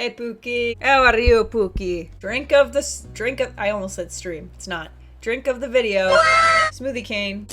Hey, Pookie. How are you, Pookie? I almost said stream. It's not. Drink of the video. Smoothie cane.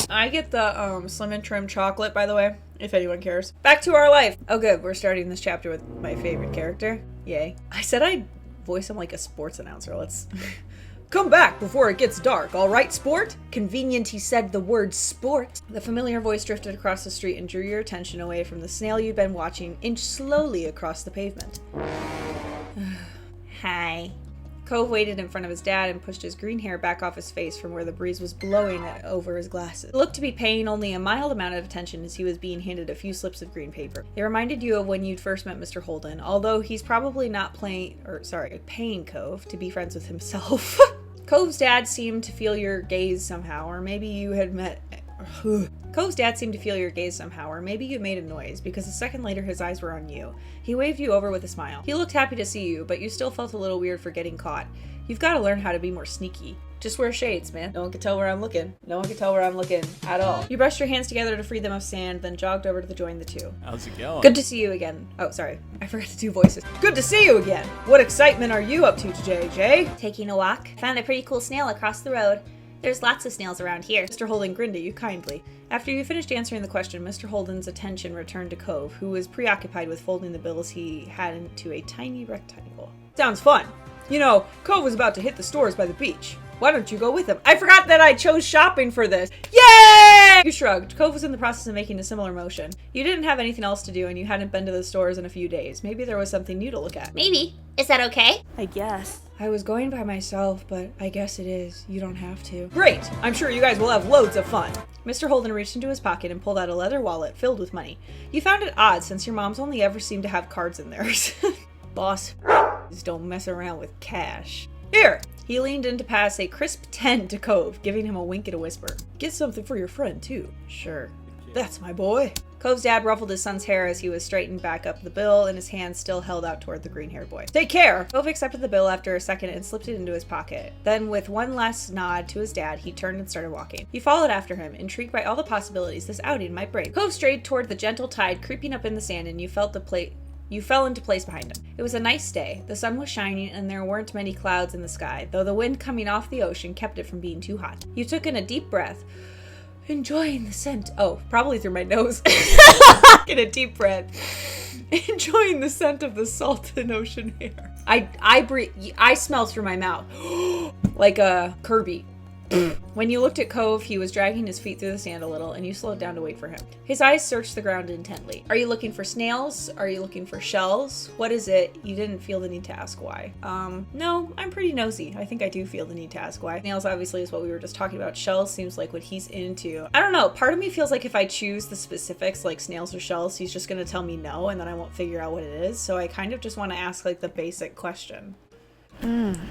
I get the Slim and Trim chocolate, by the way, if anyone cares. Back to our life. Oh, good. We're starting this chapter with my favorite character. Yay. I said I'd voice him like a sports announcer. Let's... Come back before it gets dark, all right, sport? Convenient he said the word sport. The familiar voice drifted across the street and drew your attention away from the snail you'd been watching inch slowly across the pavement. Hi. Cove waited in front of his dad and pushed his green hair back off his face from where the breeze was blowing it over his glasses. He looked to be paying only a mild amount of attention as he was being handed a few slips of green paper. It reminded you of when you'd first met Mr. Holden, although he's probably not paying Cove to be friends with himself. Cove's dad seemed to feel your gaze somehow, or maybe you had met... Cove's dad seemed to feel your gaze somehow, or maybe you made a noise, because a second later his eyes were on you. He waved you over with a smile. He looked happy to see you, but you still felt a little weird for getting caught. You've got to learn how to be more sneaky. Just wear shades, man. No one can tell where I'm looking. No one can tell where I'm looking at all. You brushed your hands together to free them of sand, then jogged over to join the two. How's it going? Good to see you again. Oh, sorry. I forgot to do voices. Good to see you again. What excitement are you up to today, Jay? Taking a walk. Found a pretty cool snail across the road. There's lots of snails around here. Mr. Holden grinned at you kindly. After you finished answering the question, Mr. Holden's attention returned to Cove, who was preoccupied with folding the bills he had into a tiny rectangle. Sounds fun. You know, Cove was about to hit the stores by the beach. Why don't you go with him? I forgot that I chose shopping for this. Yay! You shrugged. Cove was in the process of making a similar motion. You didn't have anything else to do and you hadn't been to the stores in a few days. Maybe there was something new to look at. Maybe. Is that okay? I guess. I was going by myself, but I guess it is. You don't have to. Great! I'm sure you guys will have loads of fun. Mr. Holden reached into his pocket and pulled out a leather wallet filled with money. You found it odd since your mom's only ever seemed to have cards in theirs. Boss, don't mess around with cash. Here! He leaned in to pass a crisp 10 to Cove, giving him a wink and a whisper. Get something for your friend, too. Sure. That's my boy. Cove's dad ruffled his son's hair as he was straightened back up the bill and his hand still held out toward the green-haired boy. Take care! Cove accepted the bill after a second and slipped it into his pocket. Then, with one last nod to his dad, he turned and started walking. You followed after him, intrigued by all the possibilities this outing might bring. Cove strayed toward the gentle tide creeping up in the sand and you fell into place behind him. It was a nice day. The sun was shining and there weren't many clouds in the sky, though the wind coming off the ocean kept it from being too hot. You took in a deep breath, enjoying the scent. Oh, probably through my nose. In a deep breath, enjoying the scent of the salt and ocean air. I smell through my mouth like a Kirby. When you looked at Cove, he was dragging his feet through the sand a little, and you slowed down to wait for him. His eyes searched the ground intently. Are you looking for snails? Are you looking for shells? What is it? You didn't feel the need to ask why. No, I'm pretty nosy. I think I do feel the need to ask why. Snails obviously is what we were just talking about. Shells seems like what he's into. I don't know. Part of me feels like if I choose the specifics, like snails or shells, he's just gonna tell me no, and then I won't figure out what it is. So I kind of just want to ask like the basic question.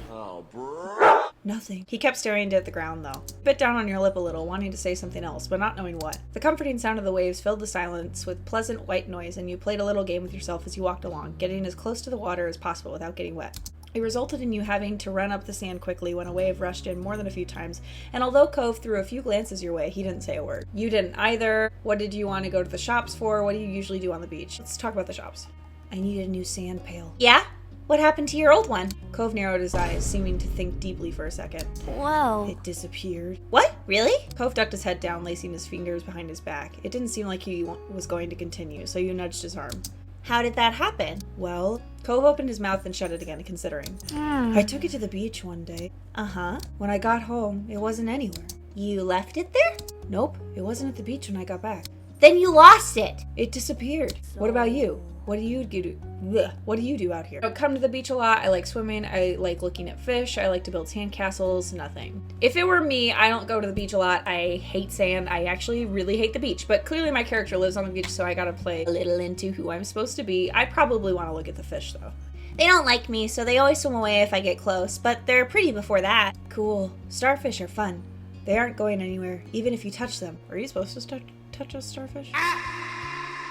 Oh, bro. Nothing. He kept staring at the ground, though. Bit down on your lip a little, wanting to say something else, but not knowing what. The comforting sound of the waves filled the silence with pleasant white noise, and you played a little game with yourself as you walked along, getting as close to the water as possible without getting wet. It resulted in you having to run up the sand quickly when a wave rushed in more than a few times, and although Cove threw a few glances your way, he didn't say a word. You didn't either. What did you want to go to the shops for? What do you usually do on the beach? Let's talk about the shops. I need a new sand pail. Yeah? What happened to your old one? Cove narrowed his eyes, seeming to think deeply for a second. Whoa. It disappeared. What? Really? Cove ducked his head down, lacing his fingers behind his back. It didn't seem like he was going to continue, so you nudged his arm. How did that happen? Well, Cove opened his mouth and shut it again, considering. I took it to the beach one day. Uh-huh. When I got home, it wasn't anywhere. You left it there? Nope, it wasn't at the beach when I got back. Then you lost it. It disappeared. What about you? What do you do? Blech. What do you do out here? I come to the beach a lot. I like swimming. I like looking at fish. I like to build sandcastles. Nothing. If it were me, I don't go to the beach a lot. I hate sand. I actually really hate the beach. But clearly my character lives on the beach, so I gotta play a little into who I'm supposed to be. I probably want to look at the fish, though. They don't like me, so they always swim away if I get close, but they're pretty before that. Cool. Starfish are fun. They aren't going anywhere, even if you touch them. Are you supposed to touch a starfish?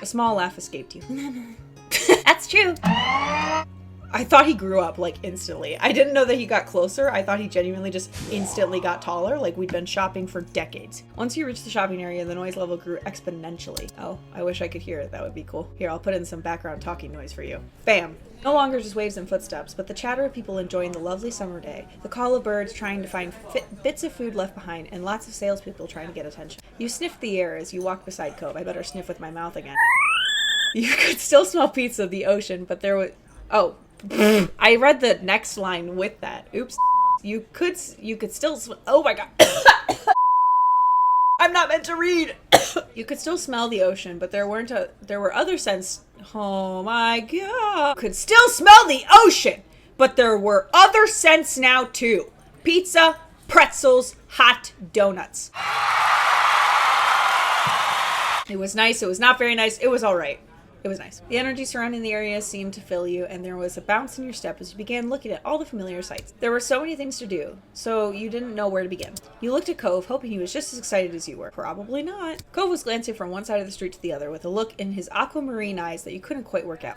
A small laugh escaped you. That's true. I thought he grew up like instantly. I didn't know that he got closer. I thought he genuinely just instantly got taller, like we'd been shopping for decades. Once you reached the shopping area, the noise level grew exponentially. Oh, I wish I could hear it. That would be cool. Here, I'll put in some background talking noise for you. Bam. No longer just waves and footsteps, but the chatter of people enjoying the lovely summer day, the call of birds trying to find bits of food left behind, and lots of salespeople trying to get attention. You sniffed the air as you walked beside Cove. I better sniff with my mouth again. You could still smell pizza, the ocean, but there was... Oh. I read the next line with that. Oops. You could still oh my god. I'm not meant to read. You could still smell the ocean, but there were other scents. Oh my god. Could still smell the ocean, but there were other scents now too. Pizza, pretzels, hot donuts. It was nice. It was not very nice. It was all right. It was nice. The energy surrounding the area seemed to fill you, and there was a bounce in your step as you began looking at all the familiar sights. There were so many things to do, so you didn't know where to begin. You looked at Cove, hoping he was just as excited as you were. Probably not. Cove was glancing from one side of the street to the other with a look in his aquamarine eyes that you couldn't quite work out.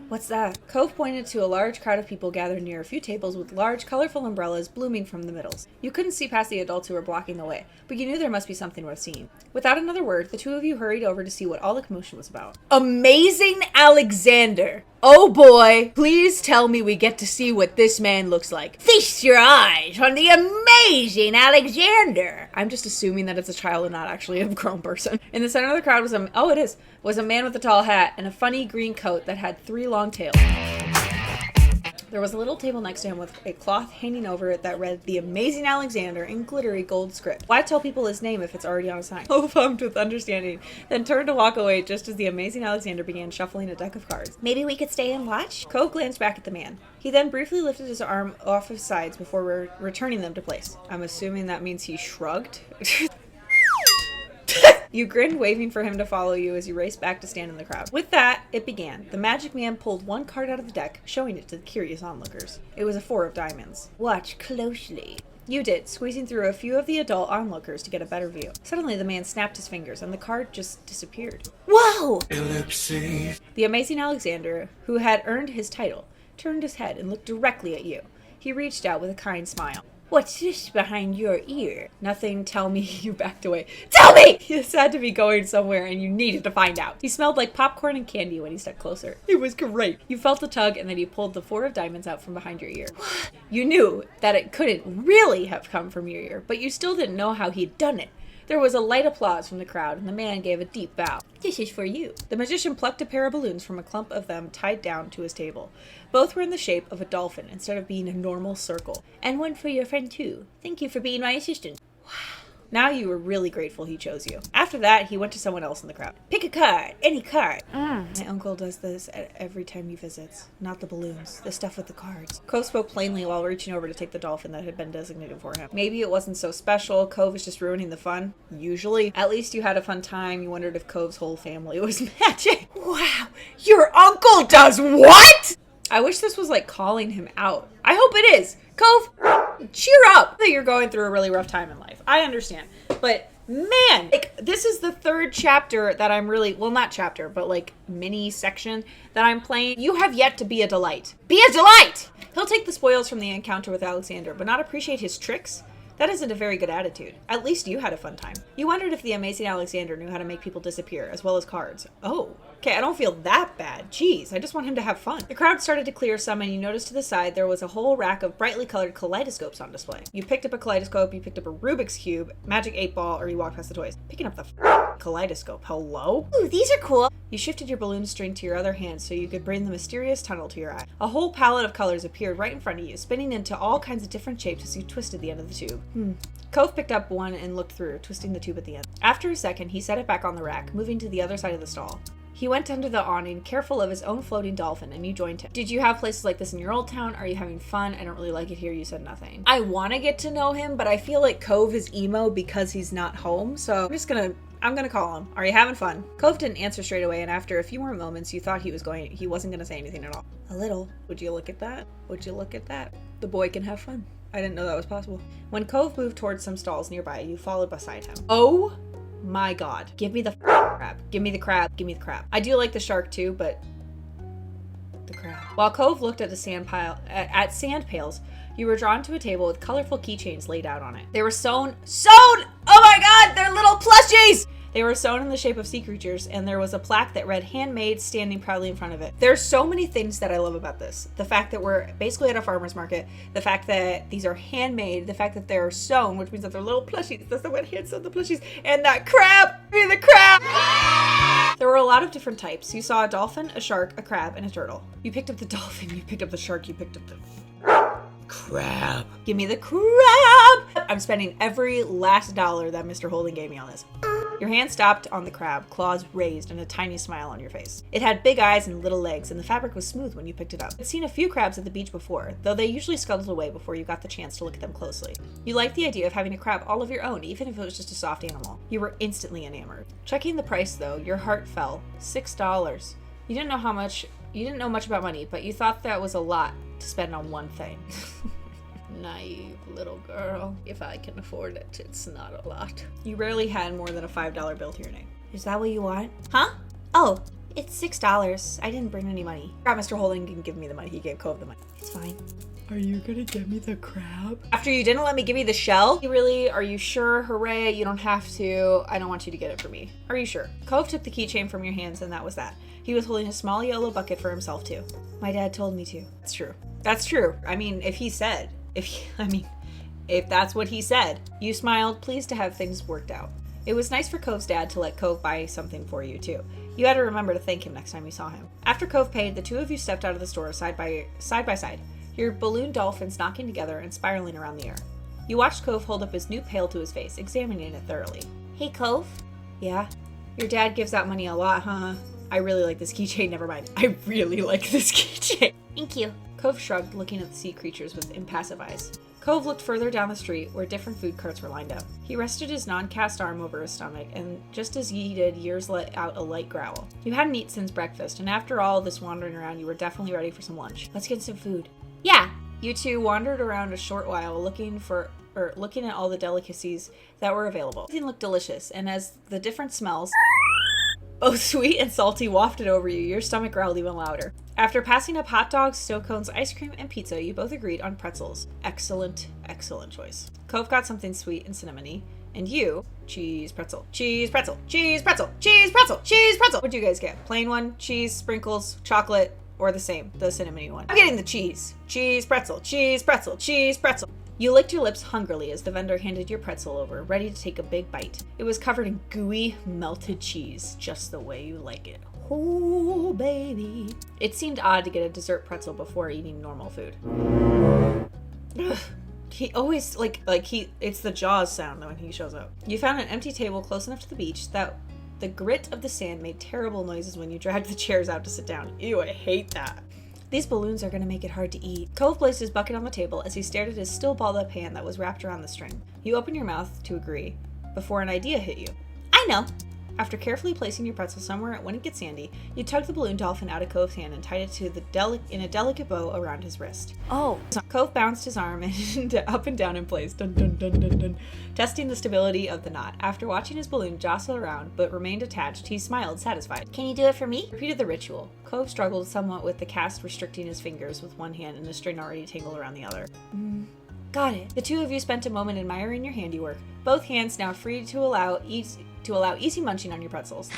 What's that? Cove pointed to a large crowd of people gathered near a few tables with large, colorful umbrellas blooming from the middles. You couldn't see past the adults who were blocking the way, but you knew there must be something worth seeing. Without another word, the two of you hurried over to see what all the commotion was about. Amazing Alexander! Oh boy, please tell me we get to see what this man looks like. Feast your eyes on the amazing Alexander! I'm just assuming that it's a child and not actually a grown person. In the center of the crowd was a man with a tall hat and a funny green coat that had 3 long tails. There was a little table next to him with a cloth hanging over it that read, "The Amazing Alexander," in glittery gold script. Why tell people his name if it's already on a sign? Cove hummed with understanding, then turned to walk away just as the Amazing Alexander began shuffling a deck of cards. Maybe we could stay and watch? Cove glanced back at the man. He then briefly lifted his arm off his sides before returning them to place. I'm assuming that means he shrugged? You grinned, waving for him to follow you as you raced back to stand in the crowd. With that, it began. The magic man pulled one card out of the deck, showing it to the curious onlookers. It was a 4 of diamonds. Watch closely. You did, squeezing through a few of the adult onlookers to get a better view. Suddenly, the man snapped his fingers, and the card just disappeared. Whoa! Ellipses. The Amazing Alexander, who had earned his title, turned his head and looked directly at you. He reached out with a kind smile. What's this behind your ear? Nothing. Tell me. You backed away. Tell me! He had to be going somewhere and you needed to find out. He smelled like popcorn and candy when he stepped closer. It was great. You felt a tug and then he pulled the 4 of diamonds out from behind your ear. You knew that it couldn't really have come from your ear, but you still didn't know how he'd done it. There was a light applause from the crowd, and the man gave a deep bow. This is for you. The magician plucked a pair of balloons from a clump of them tied down to his table. Both were in the shape of a dolphin instead of being a normal circle. And one for your friend, too. Thank you for being my assistant. Wow. Now you were really grateful he chose you. After that, he went to someone else in the crowd. Pick a card. Any card. My uncle does this every time he visits. Not the balloons. The stuff with the cards. Cove spoke plainly while reaching over to take the dolphin that had been designated for him. Maybe it wasn't so special. Cove was just ruining the fun. Usually. At least you had a fun time. You wondered if Cove's whole family was magic. Wow. Your uncle does what? I wish this was like calling him out. I hope it is. Cove, cheer up that you're going through a really rough time in life. I understand. But man, like this is the 3rd chapter that I'm really, well, not chapter, but like mini section that I'm playing. You have yet to be a delight. Be a delight! He'll take the spoils from the encounter with Alexander, but not appreciate his tricks? That isn't a very good attitude. At least you had a fun time. You wondered if the Amazing Alexander knew how to make people disappear, as well as cards. Oh, okay, I don't feel that bad. Jeez, I just want him to have fun. The crowd started to clear some, and you noticed to the side there was a whole rack of brightly colored kaleidoscopes on display. You picked up a kaleidoscope, you picked up a Rubik's Cube, Magic 8 Ball, or you walked past the toys. Picking up the kaleidoscope. Hello? Ooh, these are cool. You shifted your balloon string to your other hand so you could bring the mysterious tunnel to your eye. A whole palette of colors appeared right in front of you, spinning into all kinds of different shapes as you twisted the end of the tube. Cove picked up one and looked through, twisting the tube at the end. After a second, he set it back on the rack, moving to the other side of the stall. He went under the awning, careful of his own floating dolphin, and you joined him. Did you have places like this in your old town? Are you having fun? I don't really like it here. You said nothing. I want to get to know him, but I feel like Cove is emo because he's not home, so I'm gonna call him. Are you having fun? Cove didn't answer straight away, and after a few more moments, you thought he wasn't gonna say anything at all. A little. Would you look at that? Would you look at that? The boy can have fun. I didn't know that was possible. When Cove moved towards some stalls nearby, you followed beside him. Oh my god. Give me the crab. Give me the crab. Give me the crab. I do like the shark too, but the crab. While Cove looked at sand pails, you were drawn to a table with colorful keychains laid out on it. They were sewn! Oh my god, they're little plushies! They were sewn in the shape of sea creatures, and there was a plaque that read handmade standing proudly in front of it. There's so many things that I love about this. The fact that we're basically at a farmer's market, the fact that these are handmade, the fact that they're sewn, which means that they're little plushies. That's the way hand sewn the plushies. And that crab! The crab! There were a lot of different types. You saw a dolphin, a shark, a crab, and a turtle. You picked up the dolphin, you picked up the shark, you picked up the crab. Give me the crab! I'm spending every last dollar that Mr. Holden gave me on this. Your hand stopped on the crab, claws raised, and a tiny smile on your face. It had big eyes and little legs, and the fabric was smooth when you picked it up. I'd seen a few crabs at the beach before, though they usually scuttled away before you got the chance to look at them closely. You liked the idea of having a crab all of your own, even if it was just a soft animal. You were instantly enamored. Checking the price, though, your heart fell. $6. You didn't know much about money, but you thought that was a lot to spend on one thing. Naive little girl. If I can afford it, it's not a lot. You rarely had more than a $5 bill to your name. Is that what you want? Huh? Oh, it's $6. I didn't bring any money. Mr. Holden can give me the money. He gave Cove the money. It's fine. Are you gonna give me the crab? After you didn't let me give you the shell? Really? Are you sure? Hooray, you don't have to. I don't want you to get it for me. Are you sure? Cove took the keychain from your hands, and that was that. He was holding a small yellow bucket for himself, too. My dad told me to. That's true. That's true. I mean, if that's what he said. You smiled, pleased to have things worked out. It was nice for Cove's dad to let Cove buy something for you, too. You had to remember to thank him next time you saw him. After Cove paid, the two of you stepped out of the store side by side, your balloon dolphins knocking together and spiraling around the air. You watched Cove hold up his new pail to his face, examining it thoroughly. Hey, Cove? Yeah? Your dad gives out money a lot, huh? I really like this keychain, never mind. I really like this keychain. Thank you. Cove shrugged, looking at the sea creatures with impassive eyes. Cove looked further down the street, where different food carts were lined up. He rested his non-cast arm over his stomach, and just as he did, Years let out a light growl. You hadn't eaten since breakfast, and after all this wandering around, you were definitely ready for some lunch. Let's get some food. Yeah. You two wandered around a short while, looking at all the delicacies that were available. Everything looked delicious, and as the different smells, both sweet and salty, wafted over you, your stomach growled even louder. After passing up hot dogs, snow cones, ice cream, and pizza, you both agreed on pretzels. Excellent, excellent choice. Cove got something sweet and cinnamony, and you, cheese pretzel, cheese pretzel, cheese pretzel, cheese pretzel, cheese pretzel. What'd you guys get? Plain one, cheese, sprinkles, chocolate, or the same, the cinnamony one? I'm getting the cheese. Cheese pretzel, cheese pretzel, cheese pretzel. You licked your lips hungrily as the vendor handed your pretzel over, ready to take a big bite. It was covered in gooey, melted cheese, just the way you like it. Oh, baby. It seemed odd to get a dessert pretzel before eating normal food. Ugh. He always, it's the Jaws sound when he shows up. You found an empty table close enough to the beach that the grit of the sand made terrible noises when you dragged the chairs out to sit down. Ew, I hate that. These balloons are going to make it hard to eat. Cove placed his bucket on the table as he stared at his still balled up hand that was wrapped around the string. You opened your mouth to agree, before an idea hit you. I know. After carefully placing your pretzel somewhere it wouldn't get sandy, you tugged the balloon dolphin out of Cove's hand and tied it to in a delicate bow around his wrist. Oh. Cove bounced his arm up and down in place, dun, dun, dun, dun, dun, testing the stability of the knot. After watching his balloon jostle around but remained attached, he smiled, satisfied. Can you do it for me? Repeated the ritual. Cove struggled somewhat with the cast restricting his fingers with one hand and the string already tangled around the other. Got it. The two of you spent a moment admiring your handiwork, both hands now free to allow easy munching on your pretzels.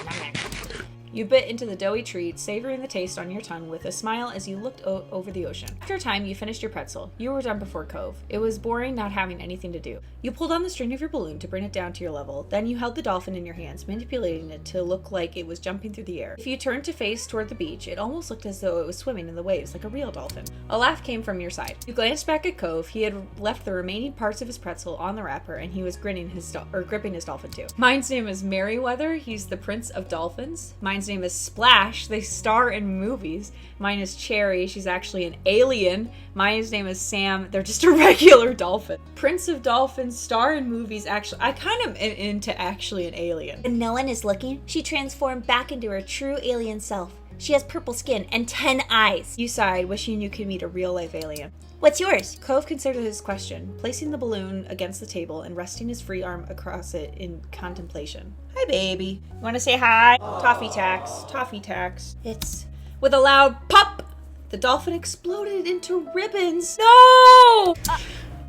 You bit into the doughy treat, savoring the taste on your tongue with a smile as you looked over the ocean. After a time, you finished your pretzel. You were done before Cove. It was boring not having anything to do. You pulled on the string of your balloon to bring it down to your level. Then you held the dolphin in your hands, manipulating it to look like it was jumping through the air. If you turned to face toward the beach, it almost looked as though it was swimming in the waves like a real dolphin. A laugh came from your side. You glanced back at Cove. He had left the remaining parts of his pretzel on the wrapper, and he was gripping his dolphin too. Mine's name is Merryweather. He's the prince of dolphins. Mine's name is Splash. They star in movies. Mine is Cherry. She's actually an alien. Mine's name is Sam. They're just a regular dolphin. Prince of Dolphins, star in movies. Actually, I kind of am into actually an alien. When no one is looking, she transformed back into her true alien self. She has purple skin and 10 eyes. You sighed, wishing you could meet a real-life alien. What's yours? Cove considered his question, placing the balloon against the table and resting his free arm across it in contemplation. Hi, baby. You want to say hi? Toffee tax. Toffee tax. It's... With a loud pop, The dolphin exploded into ribbons. No!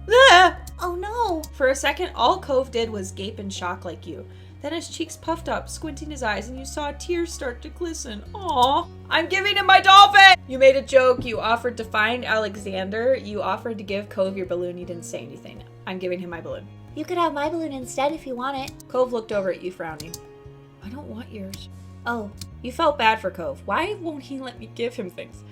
Ah! Oh no! For a second, all Cove did was gape in shock like you. Then his cheeks puffed up, squinting his eyes, and you saw tears start to glisten. Aw, I'm giving him my dolphin! You made a joke. You offered to find Alexander. You offered to give Cove your balloon. You didn't say anything. I'm giving him my balloon. You could have my balloon instead if you want it. Cove looked over at you, frowning. I don't want yours. Oh, You felt bad for Cove. Why won't he let me give him things?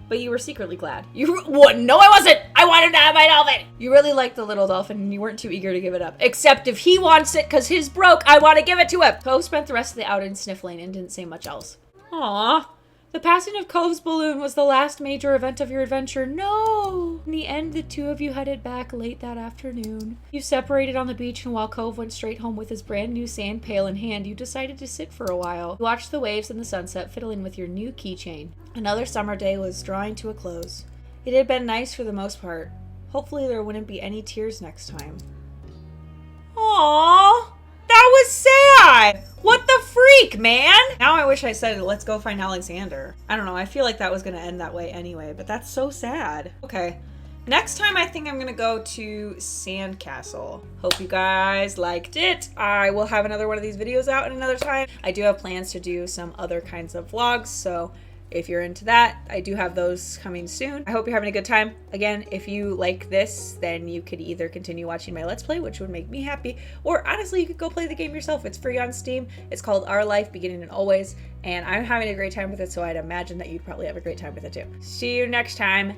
But you were secretly glad. What? No, I wasn't! I wanted to have my dolphin! You really liked the little dolphin and you weren't too eager to give it up. Except if he wants it because his broke, I want to give it to him! Cove spent the rest of the outing sniffling and didn't say much else. Aww. The passing of Cove's balloon was the last major event of your adventure. No! In the end, the two of you headed back late that afternoon. You separated on the beach, and while Cove went straight home with his brand new sand pail in hand, you decided to sit for a while. You watched the waves and the sunset, fiddling with your new keychain. Another summer day was drawing to a close. It had been nice for the most part. Hopefully there wouldn't be any tears next time. Aww! That was sad! What the freak, man? Now I wish I said, let's go find Alexander. I don't know, I feel like that was gonna end that way anyway, but that's so sad. Okay, next time I think I'm gonna go to Sandcastle. Hope you guys liked it. I will have another one of these videos out in another time. I do have plans to do some other kinds of vlogs, so if you're into that, I do have those coming soon. I hope you're having a good time. Again, if you like this, then you could either continue watching my Let's Play, which would make me happy, or honestly, you could go play the game yourself. It's free on Steam. It's called Our Life Beginning and Always, and I'm having a great time with it, so I'd imagine that you'd probably have a great time with it too. See you next time.